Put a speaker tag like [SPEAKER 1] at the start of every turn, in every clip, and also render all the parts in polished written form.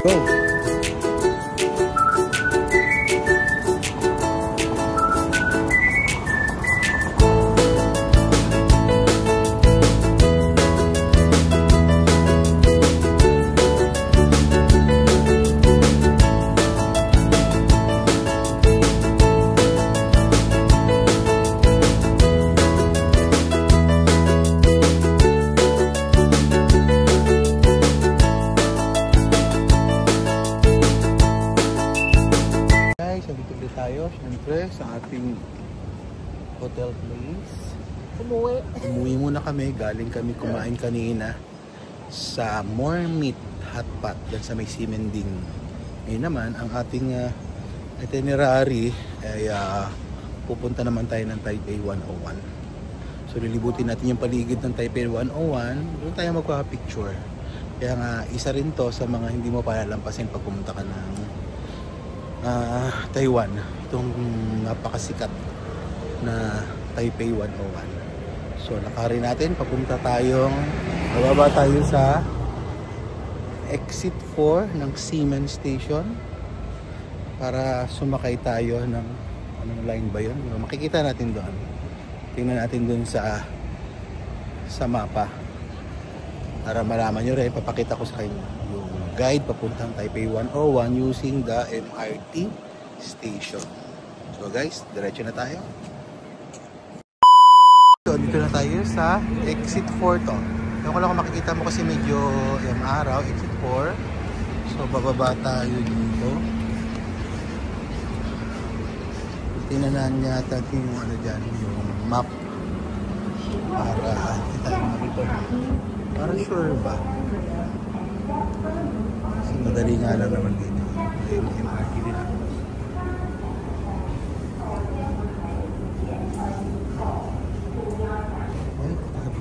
[SPEAKER 1] go! Tayo, syempre, sa ating hotel place. Umuwi muna kami. Galing kami kumain kanina sa More Meat Hotpot dyan sa may Simending. Ngayon naman, ang ating itinerary ay pupunta naman tayo ng Taipei 101. So, lilibutin natin yung paligid ng Taipei 101. Doon tayo magpa-picture. Kaya nga, isa rin to sa mga hindi mo palalampasin pag pumunta ka ng Taiwan, itong napakasikat na Taipei 101. So nakari natin, papunta tayong bababa tayo sa exit 4 ng Ximen Station para sumakay tayo ng anong line ba yun? Makikita natin doon. Tingnan natin doon sa mapa para malaman nyo rin. Papakita ko sa inyo yung guide papuntang Taipei 101 using the MRT station. So guys, diretso na tayo. So dito na tayo sa exit 4 to. Ewan ko lang kung makikita mo kasi medyo araw, exit 4. So bababa tayo dito. Tinanan yata yung ano dyan, yung map para hindi tayo makita. Para sure ba? Kasi madali nga lang naman dito. May MRT din.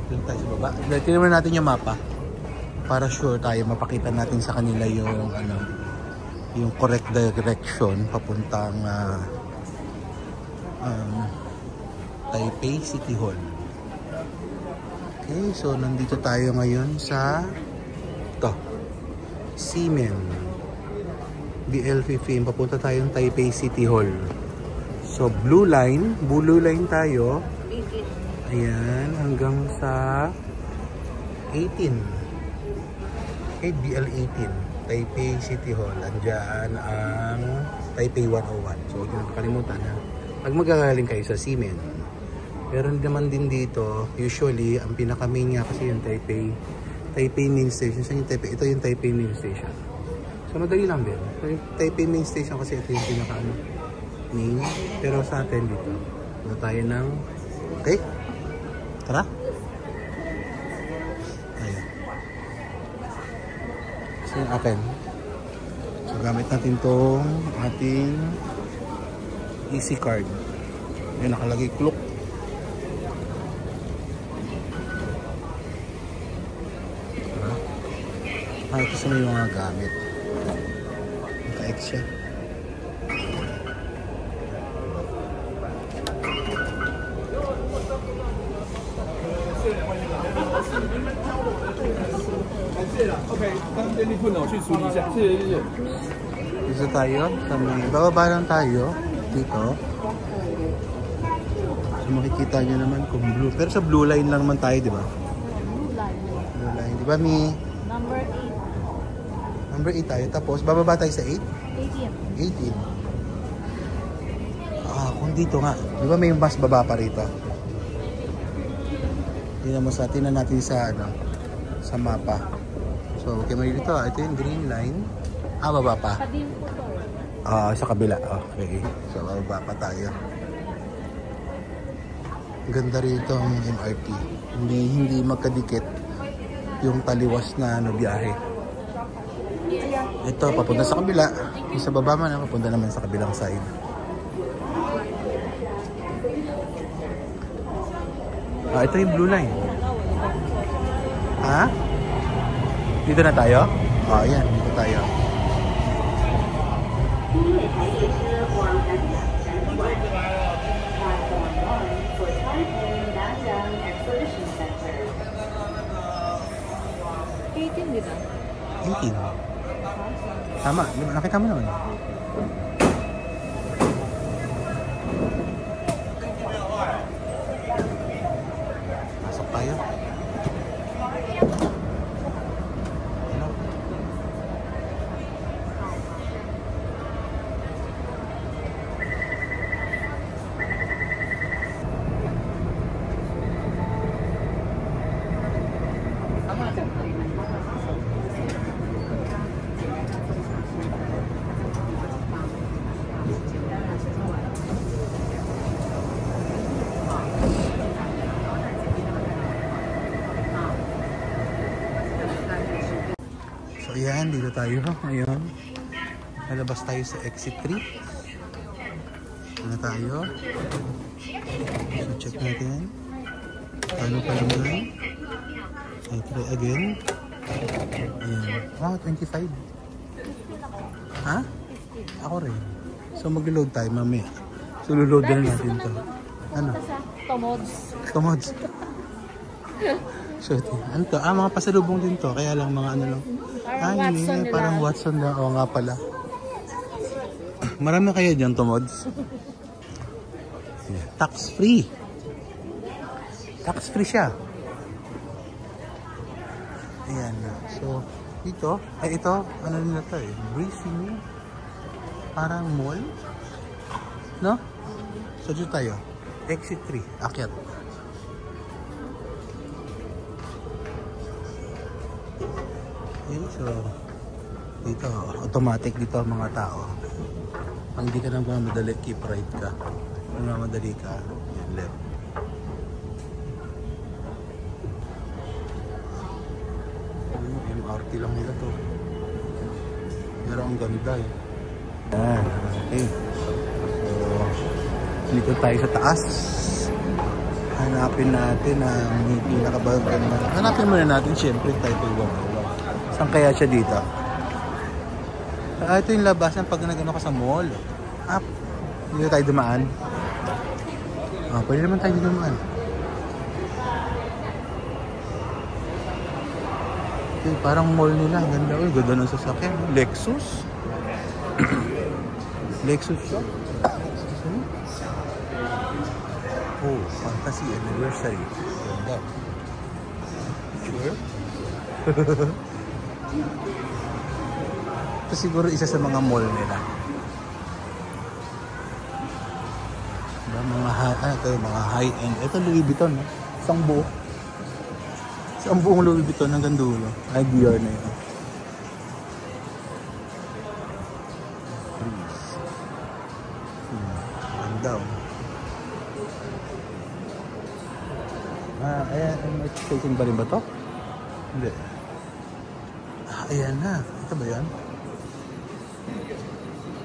[SPEAKER 1] Okay, tayo sa baba. Tignan natin yung mapa. Para sure tayo, mapakita natin sa kanila yung yung correct direction papuntang Taipei City Hall. Okay, so nandito tayo ngayon sa Ximen BL15. Papunta tayong Taipei City Hall. So blue line tayo. Ayan, hanggang sa 18. Okay, BL18 Taipei City Hall. Andiyan ang Taipei 101. So huwag nyo nakalimutan ha. Pag magagaling kayo sa Ximen. Pero naman din dito, usually, ang pinaka-main nga kasi yung Taipei Main Station. Saan yung Taipei? Ito yung Taipei Main Station. So, madali lang din. So, yung Taipei Main Station kasi ito yung pinaka-main. Pero sa atin dito, ito tayo ng... Okay? Tara! Ayan. So, yung akin. So, gamit natin itong ating EC card. Yung nakalagay clock. Ito sa may mga gamit. Naka-X siya. Dito tayo. Bababa lang tayo. Dito. So makikita nyo naman kung blue. Pero sa blue line lang naman tayo, di ba? Blue line. Di ba, Mi?
[SPEAKER 2] Number 8.
[SPEAKER 1] Number 8 tayo. Tapos, bababa tayo sa 8? 18. Kung dito nga. Di ba may bus baba pa rito? Tingnan natin sa, sa mapa. So, okay mo dito. Ito yung green line. Baba pa. Sa kabila. Okay. So, bababa pa tayo. Ganda rito ang MRT. Hindi magkadikit yung taliwas na biyahe. Ito, papunta sa kabila. Yung sa baba man, papunta naman sa kabilang side. Ito yung blue line. Ha? Dito na tayo? Ayan, dito tayo. Tama, nakita mo naman. Pasok tayo. Ano? So ayan, dito tayo ngayon. Nalabas tayo sa exit 3. Ano tayo? So check natin. Ano pa naman? I try again. Ayan. Oh, 25. Ha? Ako rin. So mag-load tayo mamaya. So lulod na natin to. Ano?
[SPEAKER 2] Tomods.
[SPEAKER 1] Tomods. So, ano to? Mga pasalubong din to. Kaya lang mga ano lang.
[SPEAKER 2] Watson nila.
[SPEAKER 1] Parang Watson na. Oo nga pala. Marami kaya dyan, Tomods. Tax free. Tax free siya. Ayan. So, dito. Ay, ito. Ano nila to eh? Breezy Meal. Parang mall. No? So, dito tayo. Exit 3. Akyat. Okay, so, dito. Automatic dito ang mga tao. Pag hindi ka nang mamadali, keep right ka. Kung mamadali ka, yan, left. MRT lang nila to. Pero ang ganda eh. Yan, okay. So, dito tayo sa taas. Hanapin natin ang pinakabagay naman. Hanapin muna natin syempre Taipei 101. Saan kaya siya dito? Ito yung labasan pag nag-ano ka sa mall. Dito tayo dumaan. Pwede naman tayo dumaan. Okay, parang mall nila. Ganda. Uy, ganda ng sasakyan. Lexus. Lexus siya. Oh, fantasy anniversary. Ganda. Sure? Ito siguro isa sa mga mall nila. Diba, mga high-end. Ito Louis Vuitton. No? Isang buo. Isang buong Louis Vuitton hanggang dulo. Ay, Dior na yun. Ganda. Ayan. May station ba rin ba to? Hindi. Ayan na. Ito ba yan?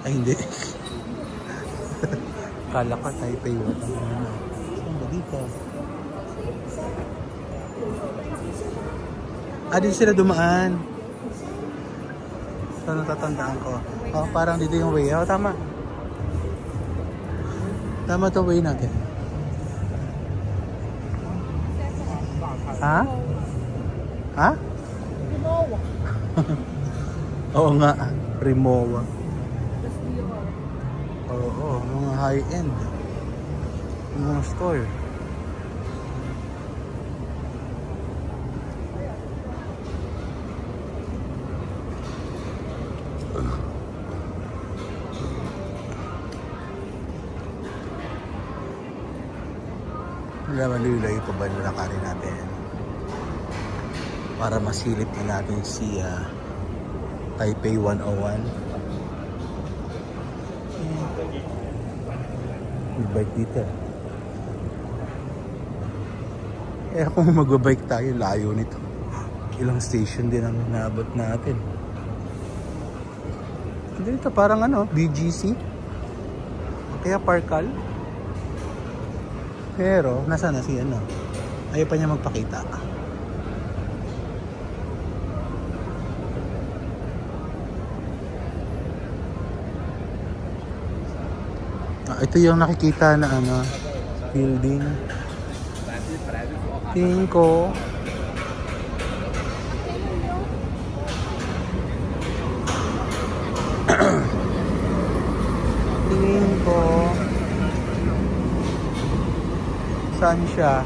[SPEAKER 1] Ay, hindi. Kala ka Taipei 101. Saan ba dito? Dito sila dumaan. So, natatandaan ko. Parang dito yung way. Tama. Tama to way natin. Ha? Ha?
[SPEAKER 2] Rimowa.
[SPEAKER 1] Oo nga. Rimowa. Oo, mga high-end. Mga store. Malulay pa ba yung lakarin natin para masilip na natin si Taipei 101. May bike dito. Kung magbabike tayo, layo nito. Ilang station din ang naabot natin. Dito parang BGC. Kaya Parkal. Pero, nasa na si ayaw pa niya magpakita. Ito yung nakikita na building. Tingin ko saan siya.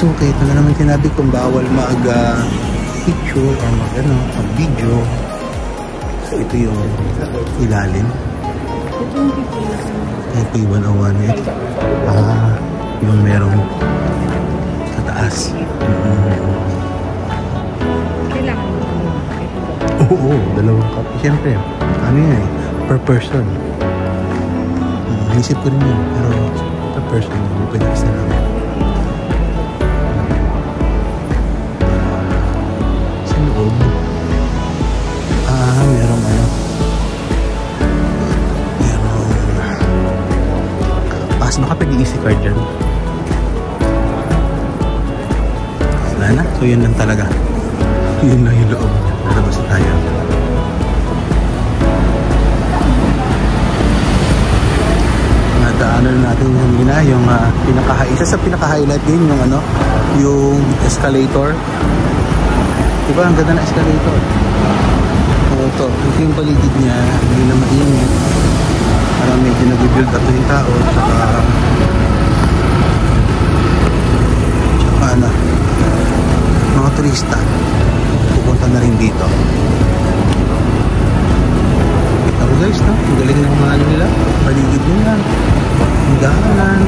[SPEAKER 1] So, ito na naman sinabi kong bawal mag-picture o mag-video. So, ito yung ilalim. Ito yung 101 eh. Yung merong sa taas.
[SPEAKER 2] Kailangan mo.
[SPEAKER 1] Oo, dalawang cup. Siyempre, ano yan eh, per person. Naisip ko rin yun, pero per person, hindi pwede isa namin. Sa loob. Merong pass, baka pag-i-easy card dyan. Wala na, so yun lang talaga. Yun lang yung loob. Nalabas na tayo. Nadaanan natin yung isa sa pinaka-highlight din yung yung escalator. Diba? Ang ganda na escalator. Ito yung paligid niya, hindi na mainit. Parang medyo nag-build up yung tao. Tsaka mga turista pupunta na rin dito. Kita ko guys, no? Ang galing ng mga nila, paligid nila, ang daanan,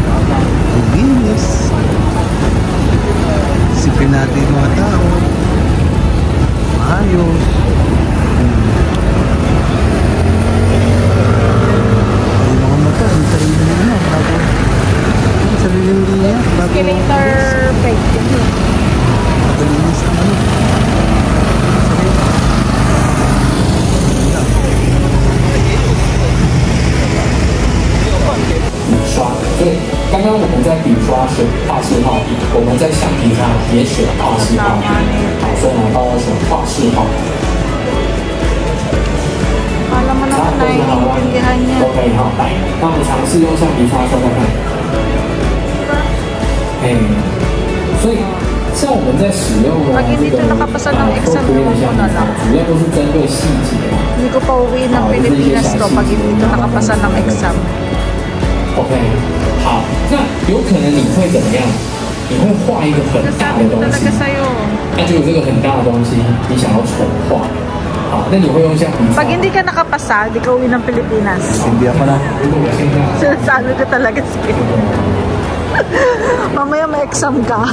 [SPEAKER 1] ang linis. Sipin natin yung mga tao, maayos. Ang mga mata, ang sarili nila, bago ang sarili nila, bago
[SPEAKER 2] Escalator break.
[SPEAKER 1] magalinis ang
[SPEAKER 3] 刷，对，刚刚我们在笔刷选画室号笔，我们在橡皮上也选画室号笔，好，所以呢，帮我选画室号。
[SPEAKER 2] Alam mo naman na iintindihan niya.
[SPEAKER 3] OK， 好，来，那我们尝试用橡皮擦刷刷看。所以像我们在使用
[SPEAKER 2] Pag hindi ito nakapasa ng exam, ewan ko na lang.
[SPEAKER 3] 主要都是针对细节。
[SPEAKER 2] Hindi ko pa uwi ng Pilipinas to pag hindi ito nakapasa ng exam.
[SPEAKER 3] OK， 好，那有可能你会怎么样？你会画一个很大的
[SPEAKER 2] Sabi ko
[SPEAKER 3] 东西
[SPEAKER 2] talaga，sa'yo.
[SPEAKER 3] 那就有这个很大的东西，你想要重画，好，那你会用橡皮擦。
[SPEAKER 2] Pag hindi ka nakapasa, hindi ka uwi ng Pilipinas.
[SPEAKER 1] hindi ako na.
[SPEAKER 3] 如果我现在
[SPEAKER 2] Sinasabi ko talaga sa'yo. Mamaya may exam ka.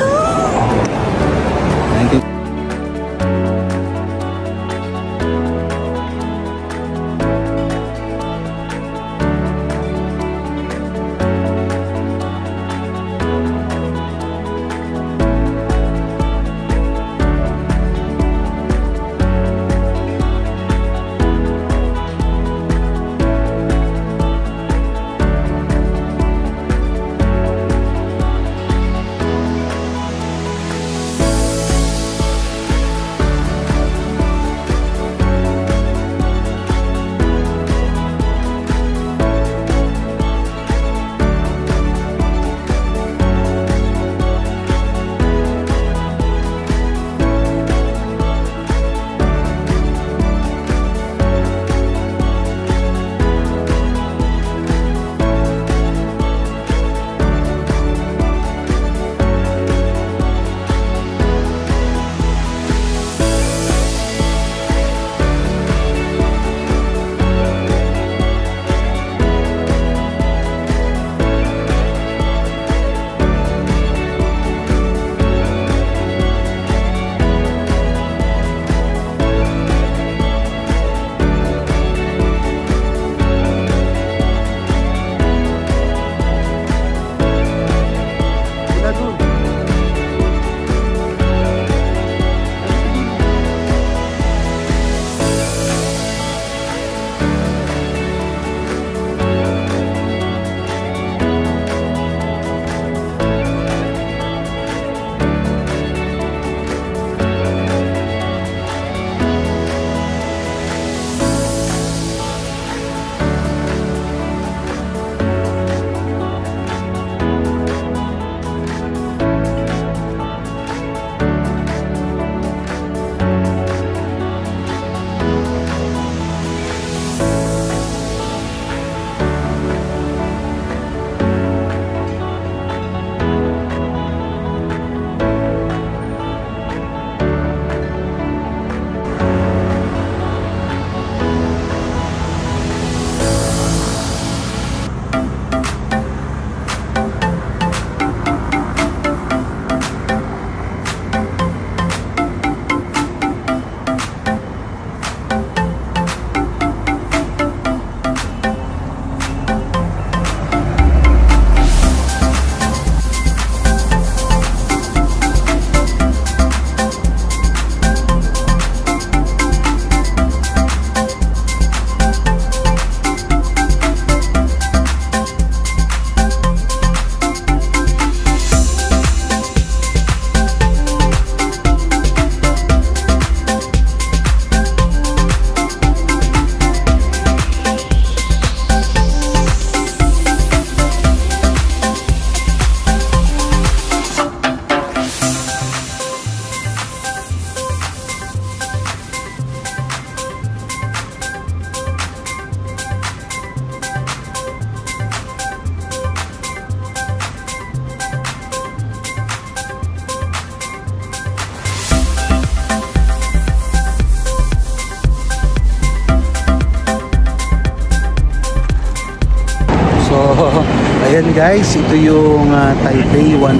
[SPEAKER 1] ayan guys, ito yung Taipei 101.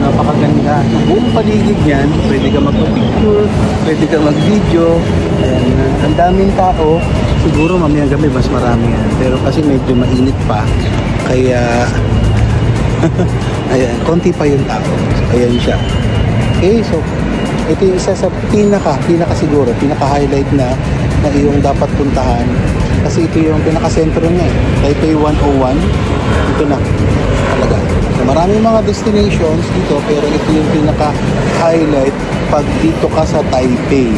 [SPEAKER 1] Napakaganda. Ang buong paligid niyan, pwede ka mag-picture, pwede ka mag-video. Ayan, ang daming tao. Siguro mamayang gabi mas marami yan. Pero kasi medyo mainit pa. Kaya, ayan, konti pa yung tao. So, ayan siya. Okay, so, ito yung isa sa pinaka highlight na iyong dapat puntahan. Kasi ito yung pinaka-sentro niya eh. Taipei 101. Ito na. Talaga. So, maraming mga destinations dito, pero ito yung pinaka-highlight pag dito ka sa Taipei.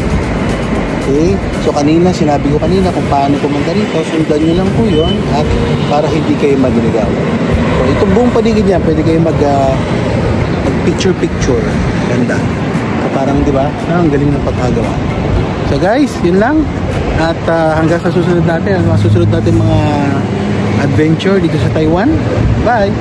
[SPEAKER 1] Okay? So, sinabi ko kanina kung paano pumunta dito. Sundan nyo lang po yun at para hindi kayo madiligaw. So, itong buong paligid niya, pwede kayo mag-picture-picture. Ganda. So, parang, di ba? Ang galing ng pagkagawa. So, guys, yun lang. At hanggang sa susunod natin mga adventure dito sa Taiwan. Bye!